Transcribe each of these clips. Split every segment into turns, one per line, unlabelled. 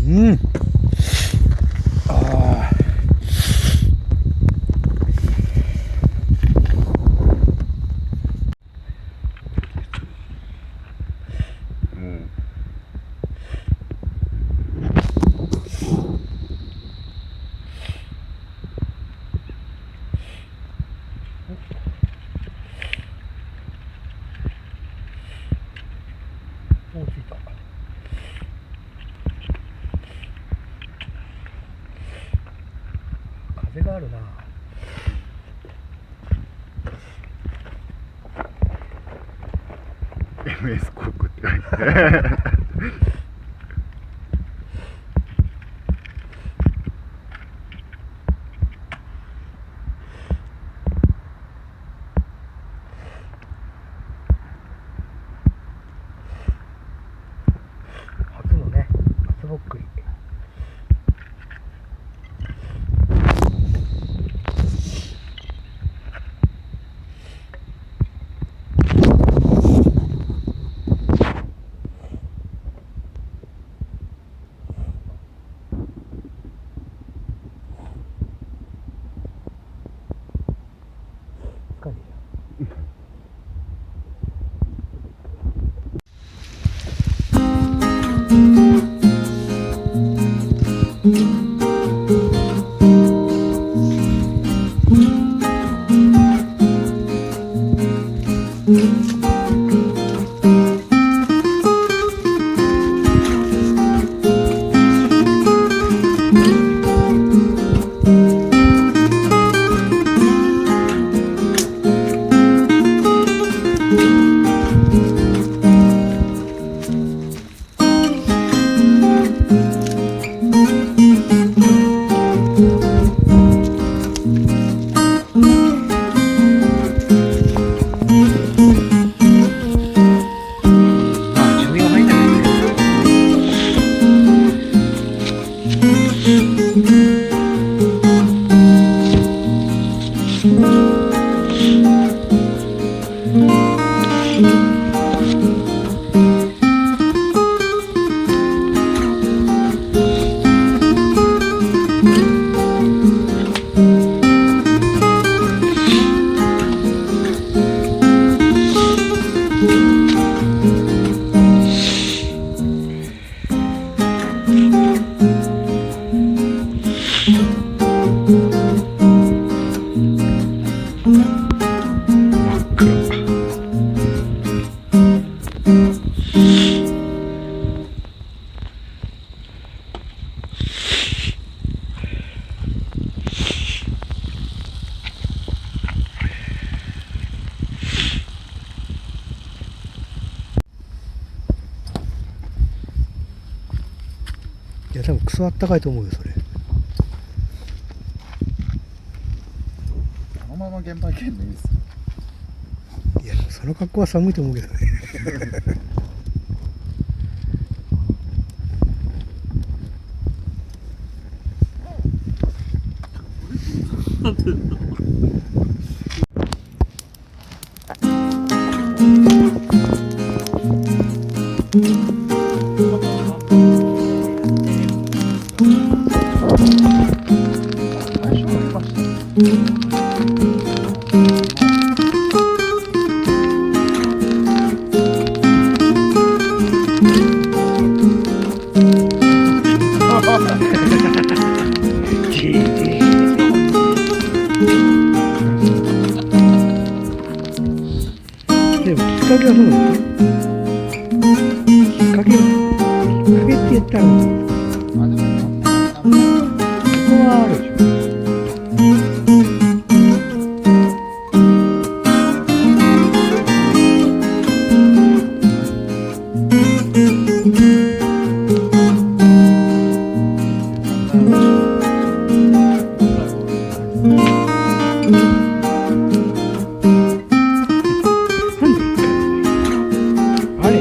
うん。ああ。もう着いた。風があるな。
MS コークって書いてある。
初のね、松ぼっくり。疲れた。いや、多分クソあったかいと思うよ、それ。
このまま現場行けんのいいっす。
いや、その格好は寒いと思うけどね。でもきっかけはそうなんですね。きっかけって言ったら、そこはあるでしょ。あれ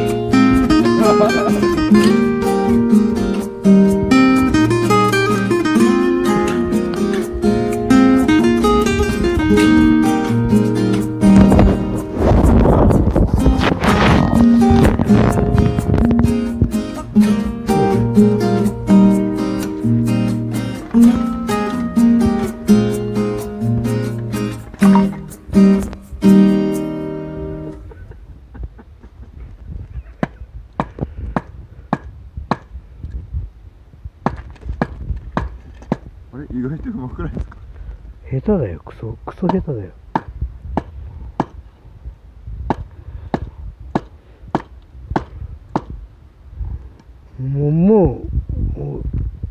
あれ意外とうまくないですか？
下手だよ、クソ下手だよ。もう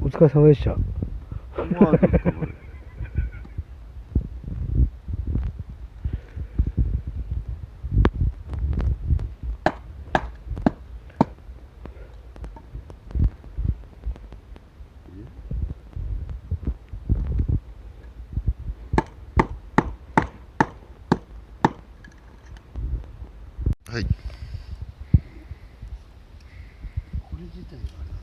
お疲れ様でした。
もうアウトですかこれ。はい。
これ自体があれだ。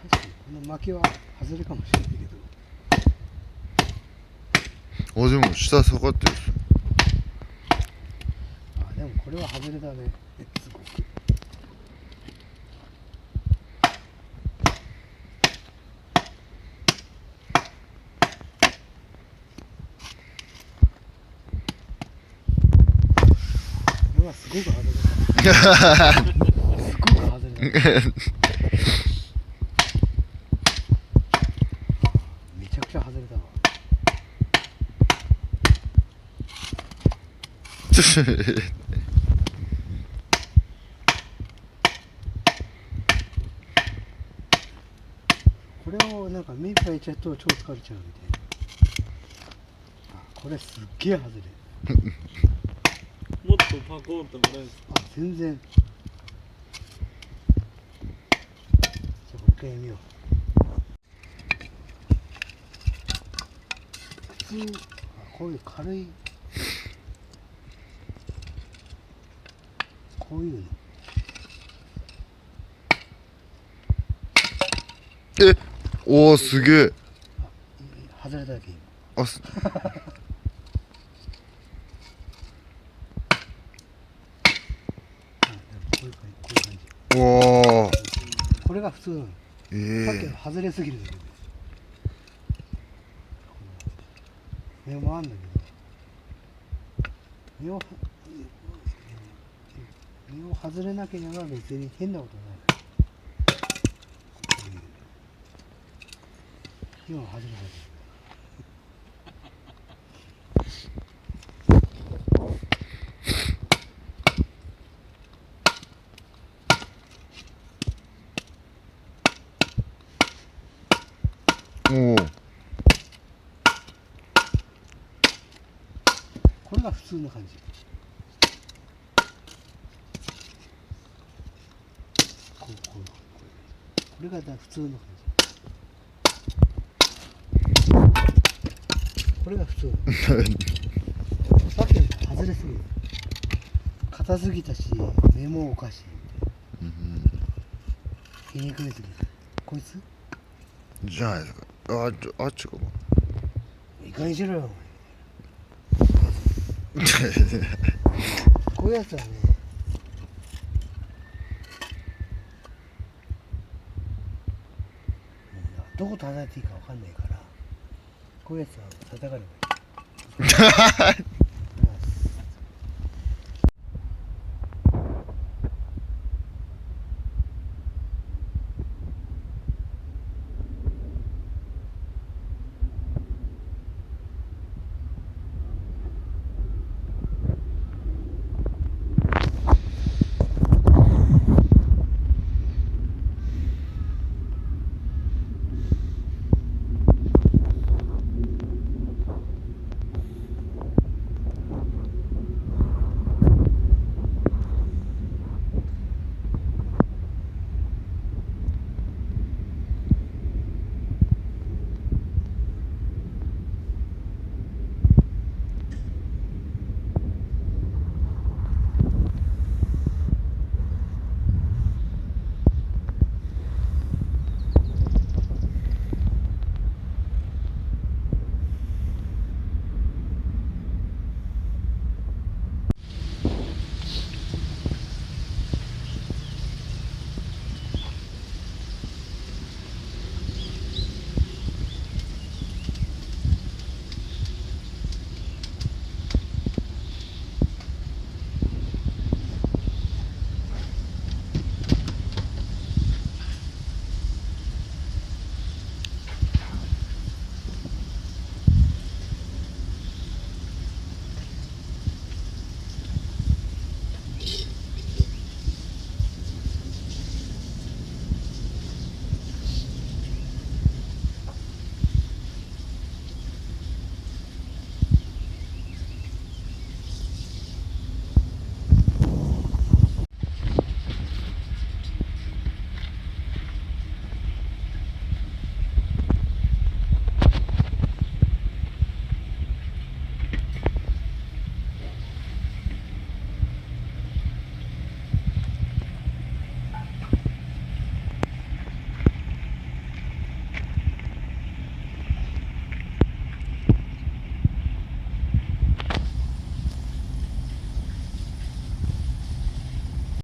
確かにこの負けは外れかもしれないけど、
あ、でも下下がってるっす。
あ、でもこれは外れだね。すごく。これはすごく外れた。すごく外れた。めちゃくちゃ外れたわ。これをなんか目いっぱいやっちゃうと超疲れちゃうみたいな。あ、これすっげえ外れ。
もっとパコーンともらえるんですか？
あ、全然。じゃあもう一回やめよう。普通、あ、こういう軽い、こういうの。
え、おおすげえ。
外れただけ今。
あ、
あ、でもこういう感じ。
おお。
これが普通なの。さっきの外れすぎるだけで。目もあんだけど、目を外れなければ別に変なことない。今は外れたけど。
おお。
これが普通の感じ。これが普通の感じ。これが普通。さっきの外れすぎる。硬すぎたし、目もおかしい。ひねくれすぎる。こいつ
じゃないですか。あ、あっちかも。
いかにしろよ。こういうやつはね、どこ叩いていいかわかんないから、こういうやつは叩かればいい。